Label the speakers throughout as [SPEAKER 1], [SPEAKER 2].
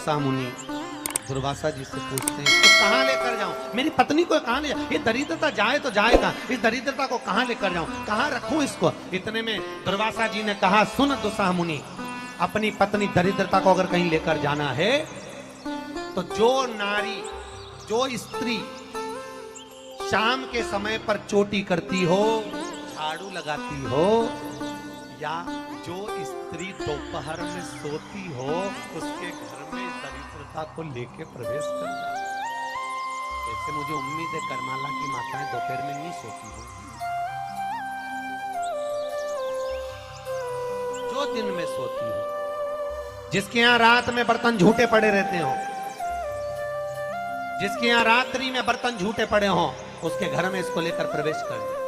[SPEAKER 1] दुसा मुनि दुर्वासा जी से पूछते हैं इसको कहाँ लेकर जाऊं, मेरी पत्नी को कहाँ ले जाऊं, ये दरिद्रता जाए तो जाए कहाँ, इस दरिद्रता को कहाँ लेकर जाऊं, कहाँ रखूं इसको। इतने में दुर्वासा जी ने कहा सुन दुसा मुनि, अपनी पत्नी दरिद्रता को अगर कहीं लेकर जाना है तो जो नारी जो स्त्री शाम के समय पर चोटी करती हो, झाड़ू लगाती हो, या जो स्त्री दोपहर में सोती हो, उसके घर में दरिद्रता को लेके प्रवेश कर जाए। ऐसे मुझे उम्मीद है करमाला की माताएं दोपहर में नहीं सोती हो, जो दिन में सोती हो, जिसके यहाँ रात में बर्तन झूठे पड़े रहते हो, जिसके यहाँ रात्रि में बर्तन झूठे पड़े हो, उसके घर में इसको लेकर प्रवेश कर जाए।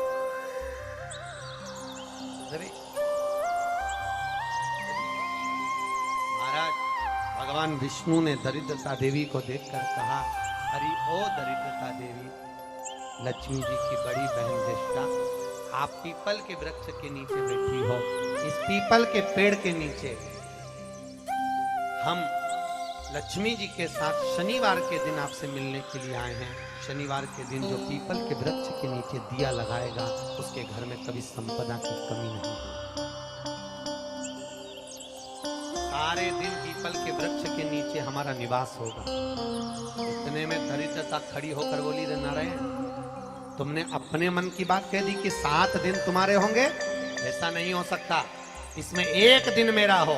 [SPEAKER 1] भगवान विष्णु ने दरिद्रता देवी को देखकर कहा, अरे ओ दरिद्रता देवी, लक्ष्मी जी की बड़ी बहन दृष्टा, आप पीपल के वृक्ष के नीचे बैठी हो, इस पीपल के पेड़ के नीचे हम लक्ष्मी जी के साथ शनिवार के दिन आपसे मिलने के लिए आए हैं। शनिवार के दिन जो पीपल के वृक्ष के नीचे दिया लगाएगा, उसके घर में कभी संपदा की कमी नहीं होगी। सारे दिन पीपल के वृक्ष के नीचे हमारा निवास होगा। इतने में दरिद्रता खड़ी होकर बोली, रे नारायण, तुमने अपने मन की बात कह दी कि 7 दिन तुम्हारे होंगे, ऐसा नहीं हो सकता, इसमें एक दिन मेरा हो।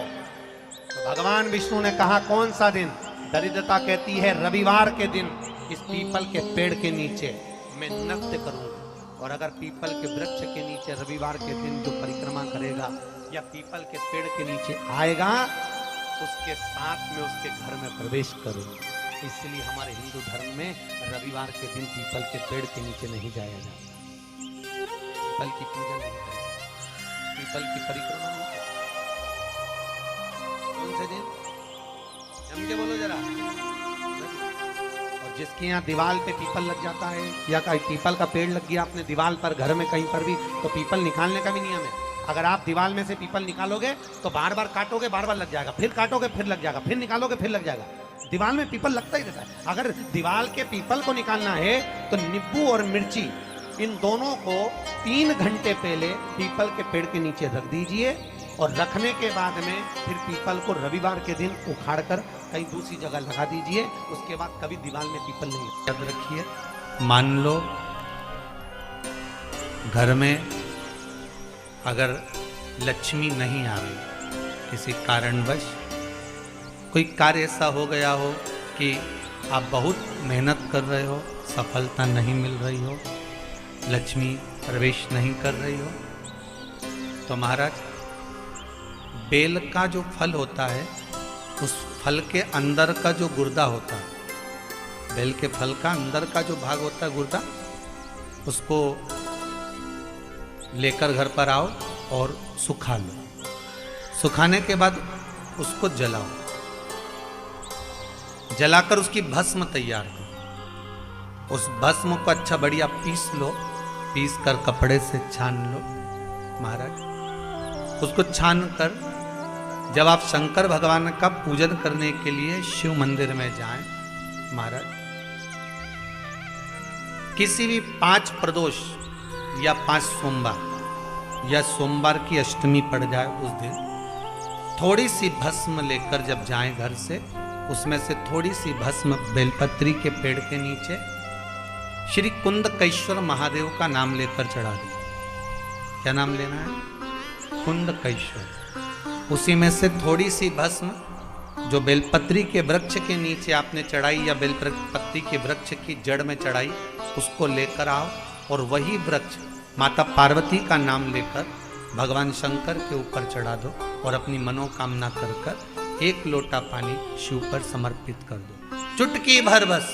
[SPEAKER 1] तो भगवान विष्णु ने कहा कौन सा दिन? दरिद्रता कहती है रविवार के दिन इस पीपल के पेड़ के नीचे मैं नृत्य करूंगा, और अगर पीपल के वृक्ष के नीचे रविवार के दिन जो परिक्रमा करेगा या पीपल के पेड़ के नीचे आएगा, उसके साथ में उसके घर में प्रवेश करूंगा। इसलिए हमारे हिंदू धर्म में रविवार के दिन पीपल के पेड़ के नीचे नहीं जाया जाता, पीपल की पूजा नहीं करता, पीपल की परिक्रमा नहीं करता। कौन से दिन? जम के बोलो जरा। और जिसके यहाँ दीवार पे पीपल लग जाता है, या कहीं पीपल का पेड़ लग गया अपने दीवार पर, घर में कहीं पर भी, तो पीपल निकालने का भी नियम है। अगर आप दीवार में से पीपल निकालोगे तो बार बार काटोगे, बार बार लग जाएगा, फिर काटोगे फिर लग जाएगा, फिर निकालोगे फिर लग जाएगा। दीवार में पीपल लगता ही रहता है। अगर दीवार के पीपल को निकालना है तो नींबू और मिर्ची, इन दोनों को 3 घंटे पहले पीपल के पेड़ के नीचे रख दीजिए, और रखने के बाद में फिर पीपल को रविवार के दिन उखाड़ कर कहीं दूसरी जगह लगा दीजिए। उसके बाद कभी दीवार में पीपल नहीं। याद रखिए, मान लो घर में अगर लक्ष्मी नहीं आ रही, किसी कारणवश कोई कार्य ऐसा हो गया हो कि आप बहुत मेहनत कर रहे हो, सफलता नहीं मिल रही हो, लक्ष्मी प्रवेश नहीं कर रही हो, तो महाराज बेल का जो फल होता है, उस फल के अंदर का जो गुर्दा होता है, बेल के फल का अंदर का जो भाग होता है गुर्दा, उसको लेकर घर पर आओ और सुखा लो। सुखाने के बाद उसको जलाओ, जलाकर उसकी भस्म तैयार करो। उस भस्म को अच्छा बढ़िया पीस लो, पीस कर कपड़े से छान लो महाराज। उसको छान कर जब आप शंकर भगवान का पूजन करने के लिए शिव मंदिर में जाएं महाराज, किसी भी 5 प्रदोष या 5 सोमवार या सोमवार की अष्टमी पड़ जाए उस दिन, थोड़ी सी भस्म लेकर जब जाएं घर से, उसमें से थोड़ी सी भस्म बेलपत्री के पेड़ के नीचे श्री कुंदकेश्वर महादेव का नाम लेकर चढ़ा दीजिए। क्या नाम लेना है? कुंदकेश्वर। उसी में से थोड़ी सी भस्म जो बेलपत्री के वृक्ष के नीचे आपने चढ़ाई या बेलपत्री के वृक्ष की जड़ में चढ़ाई, उसको लेकर आओ, और वही वृक्ष माता पार्वती का नाम लेकर भगवान शंकर के ऊपर चढ़ा दो, और अपनी मनोकामना कर कर 1 लोटा पानी शिव पर समर्पित कर दो। चुटकी भर बस,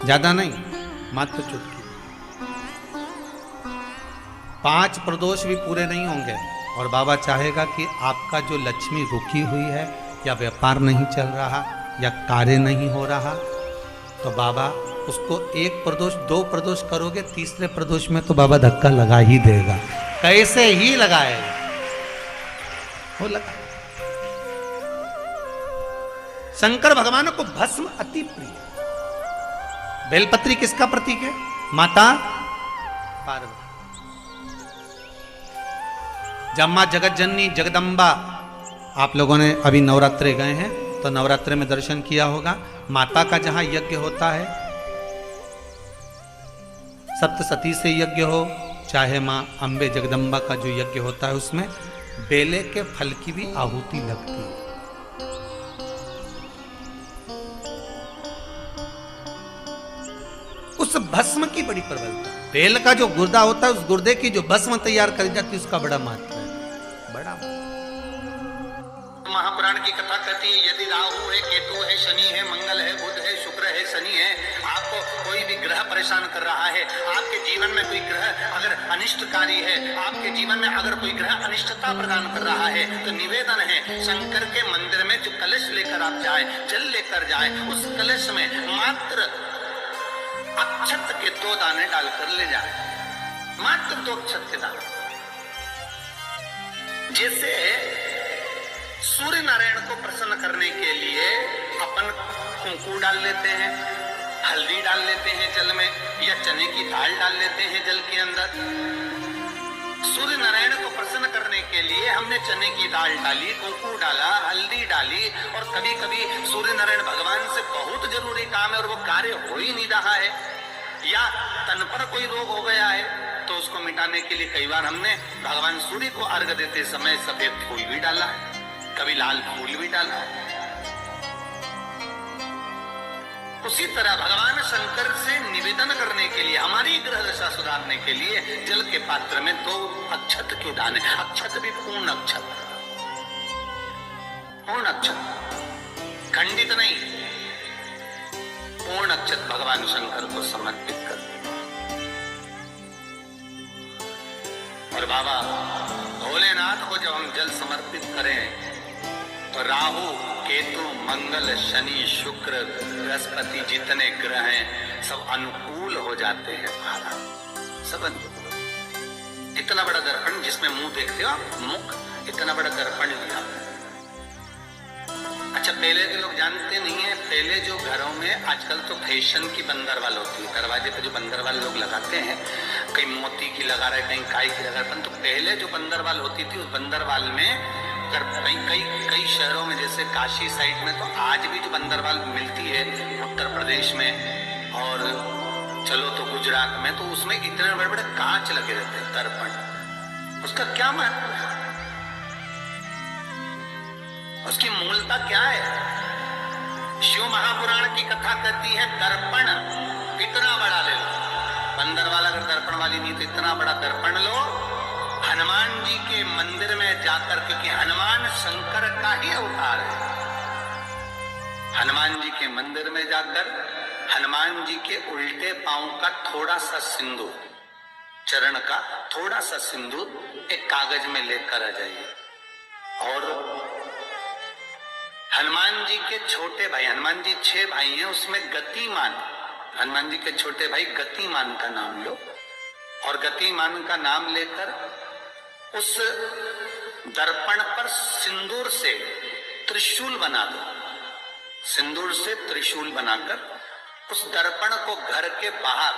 [SPEAKER 1] ज्यादा नहीं, मात्र चुटकी। 5 प्रदोष भी पूरे नहीं होंगे, और बाबा चाहेगा कि आपका जो लक्ष्मी रुकी हुई है, या व्यापार नहीं चल रहा, या कार्य नहीं हो रहा, तो बाबा उसको 1 प्रदोष 2 प्रदोष करोगे, तीसरे प्रदोष में तो बाबा धक्का लगा ही देगा। कैसे ही लगाएगा, वो लगा। शंकर भगवान को भस्म अति प्रिय। बेलपत्री किसका प्रतीक है? माता पार्वती। जब मां जगत जननी जगदम्बा, आप लोगों ने अभी नवरात्रे गए हैं तो नवरात्रे में दर्शन किया होगा, माता का जहां यज्ञ होता है, सप्तसती से यज्ञ हो चाहे मां अंबे जगदम्बा का जो यज्ञ होता है, उसमें बेले के फल की भी आहुति लगती है। उस भस्म की बड़ी प्रबलता। बेल का जो गुर्दा होता है, उस गुर्दे की जो भस्म तैयार करी जाती है, उसका बड़ा महत्व है। बड़ा महापुराण की कथा कहती है, यदि राहु है, केतु है, शनि है, मंगल है, बुध है, शुक्र है, शनि है, आपको कोई भी ग्रह परेशान कर रहा है, आपके जीवन में कोई ग्रह अगर अनिष्टकारी है, आपके जीवन में अगर कोई ग्रह अनिष्टता प्रदान कर रहा है, तो निवेदन है शंकर के मंदिर में जो कलश लेकर आप जाए, जल लेकर जाए, उस कलश में मात्र अक्षत के 2 दाने डालकर ले जाए, मात्र 2 अक्षत के दाने। जैसे सूर्य नारायण को प्रसन्न करने के लिए अपन कुंकू डाल लेते हैं, हल्दी डाल लेते हैं जल में, या चने की दाल डाल लेते हैं जल के अंदर। सूर्य नारायण को प्रसन्न करने के लिए हमने चने की दाल डाली, कुंकू डाला, हल्दी डाली, और कभी कभी सूर्य नारायण भगवान से बहुत जरूरी काम है और वो कार्य हो ही नहीं रहा है, या तन पर कोई रोग हो गया है, तो उसको मिटाने के लिए कई बार हमने भगवान सूर्य को अर्घ देते समय सफेद फूल भी डाला है, कभी लाल फूल भी डाला है। उसी तरह भगवान शंकर से निवेदन करने के लिए, हमारी ग्रह दशा सुधारने के लिए जल के पात्र में 2 अक्षत के दाने, अक्षत भी पूर्ण अक्षत, पूर्ण अक्षत, खंडित नहीं, पूर्ण अक्षत भगवान शंकर को समर्पित कर दिया। और बाबा भोलेनाथ को जब हम जल समर्पित करें तो राहु, केतु, मंगल, शनि, शुक्र, बृहस्पति जितने ग्रह हैं सब अनुकूल हो जाते हैं महाराज, सब अनुकूल। इतना बड़ा दर्पण जिसमें मुंह देखते हो आप, मुख, इतना बड़ा दर्पण लिया। अच्छा, पहले के लोग जानते नहीं है, पहले जो घरों में आजकल तो फैशन की बंदरवाल होती है, दरवाजे पर जो बंदरवाल लोग लगाते हैं, कहीं मोती की लगा रहे, कहीं काय की लगा रहे, तो पहले जो बंदरवाल होती थी, उस बंदरवाल में कई शहरों में, जैसे काशी साइड में, तो आज भी जो बंदरवाल मिलती है उत्तर प्रदेश में, और चलो तो गुजरात में, तो उसमें इतने बड़े बड़े कांच लगे रहते हैं, दर्पण। उसका क्या महत्व है? उसकी मूलता क्या है? शिव महापुराण की कथा कहती है, दर्पण इतना बड़ा ले लो, बंदरवाल अगर दर्पण वाली नहीं तो इतना बड़ा दर्पण लो, हनुमान जी के मंदिर में जाकर, क्योंकि हनुमान शंकर का ही अवतार है, हनुमान जी के मंदिर में जाकर हनुमान जी के उल्टे पांव का थोड़ा सा सिंदूर, चरण का थोड़ा सा सिंदूर एक कागज में लेकर आ जाइए, और हनुमान जी के छोटे भाई, हनुमान जी 6 भाई हैं, उसमें गतिमान, हनुमान जी के छोटे भाई गतिमान का नाम लो, और गतिमान का नाम लेकर उस दर्पण पर सिंदूर से त्रिशूल बना दो, सिंदूर से त्रिशूल बनाकर उस दर्पण को घर के बाहर,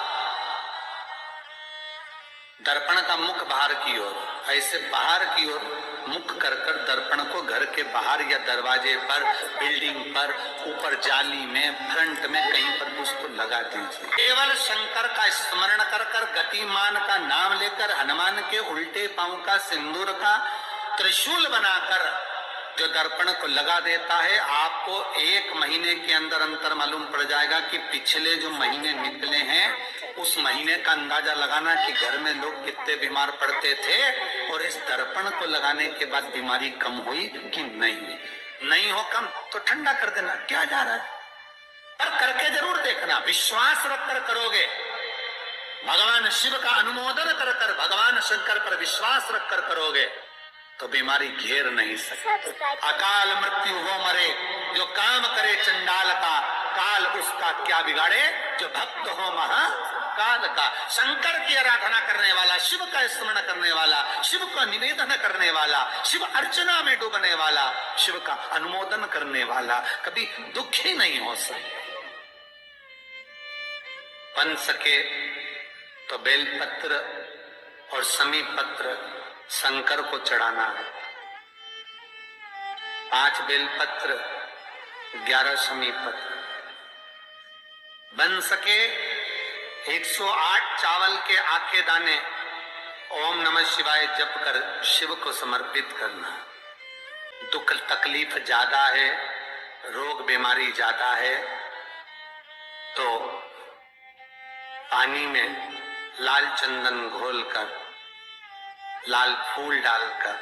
[SPEAKER 1] दर्पण का मुख बाहर की ओर, ऐसे बाहर की ओर मुख कर कर दर्पण को घर के बाहर या दरवाजे पर, बिल्डिंग पर, ऊपर जाली में, फ्रंट में, कहीं पर भी उसको लगा दीजिए। केवल शंकर का स्मरण कर कर, गतिमान का नाम लेकर, हनुमान के उल्टे पांव का सिंदूर का त्रिशूल बनाकर जो दर्पण को लगा देता है, आपको 1 महीने के अंदर अंतर मालूम पड़ जाएगा कि पिछले जो महीने निकले हैं, उस महीने का अंदाजा लगाना कि घर में लोग कितने बीमार पड़ते थे, और इस दर्पण को लगाने के बाद बीमारी कम हुई कि नहीं हो कम तो ठंडा कर देना, क्या जा रहा है, पर करके जरूर देखना, विश्वास रखकर करोगे, भगवान शिव का अनुमोदन कर कर, भगवान शंकर पर विश्वास रखकर करोगे तो बीमारी घेर नहीं सकती। अकाल मृत्यु हो मरे जो काम करे चंडाल का, काल उसका क्या बिगाड़े जो भक्त हो महा
[SPEAKER 2] काल का, शंकर की आराधना करने वाला, शिव का स्मरण करने वाला, शिव का निवेदन करने वाला, शिव अर्चना में डूबने वाला, शिव का अनुमोदन करने वाला कभी दुखी नहीं हो सकता। बन सके तो बेलपत्र और समी पत्र शंकर को चढ़ाना है। 5 बेलपत्र 11 समी पत्र। बन सके 108 चावल के आखे दाने ओम नमः शिवाय जप कर शिव को समर्पित करना। दुख तकलीफ ज्यादा है, रोग बीमारी ज्यादा है, तो पानी में लाल चंदन घोलकर, लाल फूल डालकर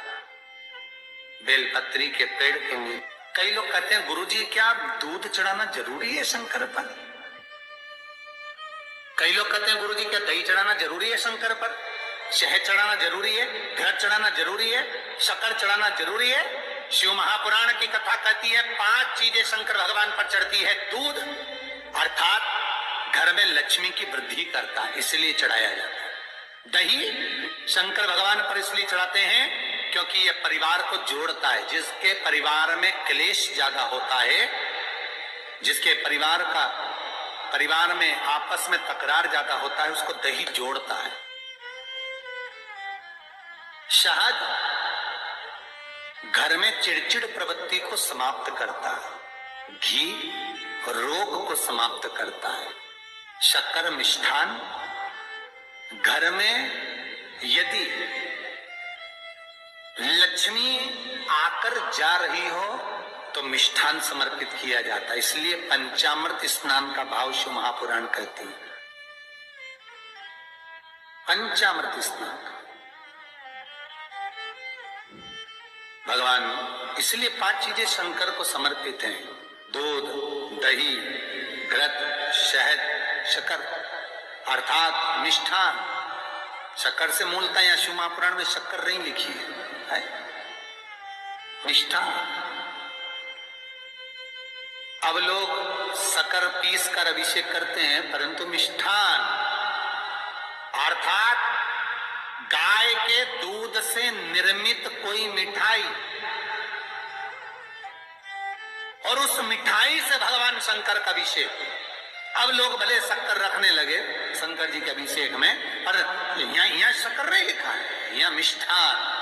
[SPEAKER 2] बेलपत्री के पेड़ के नीचे। कई लोग कहते हैं गुरुजी क्या दूध चढ़ाना जरूरी है शंकर पर? कई लोग कहते हैं गुरुजी क्या दही चढ़ाना जरूरी है शंकर पर? शहद चढ़ाना जरूरी है? घृत चढ़ाना जरूरी है? शक्कर चढ़ाना जरूरी है? शिव महापुराण की कथा कहती है 5 चीजें शंकर भगवान पर चढ़ती है। दूध अर्थात घर में लक्ष्मी की वृद्धि करता है, इसलिए चढ़ाया जाता है। दही शंकर भगवान पर इसलिए चढ़ाते हैं क्योंकि यह परिवार को जोड़ता है। जिसके परिवार में क्लेश ज्यादा होता है, जिसके परिवार में आपस में तकरार ज्यादा होता है, उसको दही जोड़ता है। शहद घर में चिड़चिड़ प्रवृत्ति को समाप्त करता है। घी रोग को समाप्त करता है। शक्कर मिष्ठान घर में यदि लक्ष्मी आकर जा रही हो तो मिष्ठान समर्पित किया जाता है। इसलिए पंचामृत स्नान का भाव शिव महापुराण कहते हैं। पंचामृत स्नान भगवान, इसलिए 5 चीजें शंकर को समर्पित हैं। दूध, दही, घृत, शहद, शक्कर अर्थात मिष्ठान। शक्कर से मूलतः यहाँ शिव महापुराण में शक्कर नहीं लिखी है, मिष्ठान। अब लोग शक्कर पीस कर अभिषेक करते हैं, परंतु मिष्ठान अर्थात गाय के दूध से निर्मित कोई मिठाई, और उस मिठाई से भगवान शंकर का अभिषेक। अब लोग भले शक्कर रखने लगे शंकर जी के अभिषेक में, पर यहाँ शक्कर नहीं लिखा है, यहाँ मिष्ठान।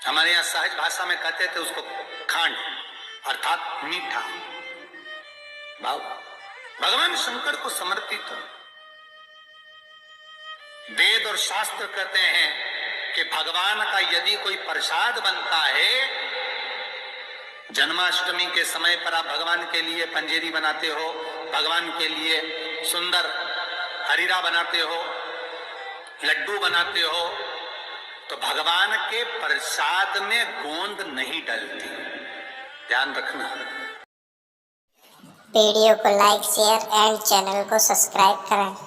[SPEAKER 2] हमारे यहाँ सहज भाषा में कहते थे उसको खांड अर्थात मीठा भाव भगवान शंकर को समर्पित। वेद और शास्त्र कहते हैं कि भगवान का यदि कोई प्रसाद बनता है, जन्माष्टमी के समय पर आप भगवान के लिए पंजेरी बनाते हो, भगवान के लिए सुंदर हरीरा बनाते हो, लड्डू बनाते हो, तो भगवान के प्रसाद में गोंद नहीं डलती, ध्यान रखना।
[SPEAKER 3] वीडियो को लाइक, शेयर एंड चैनल को सब्सक्राइब करें।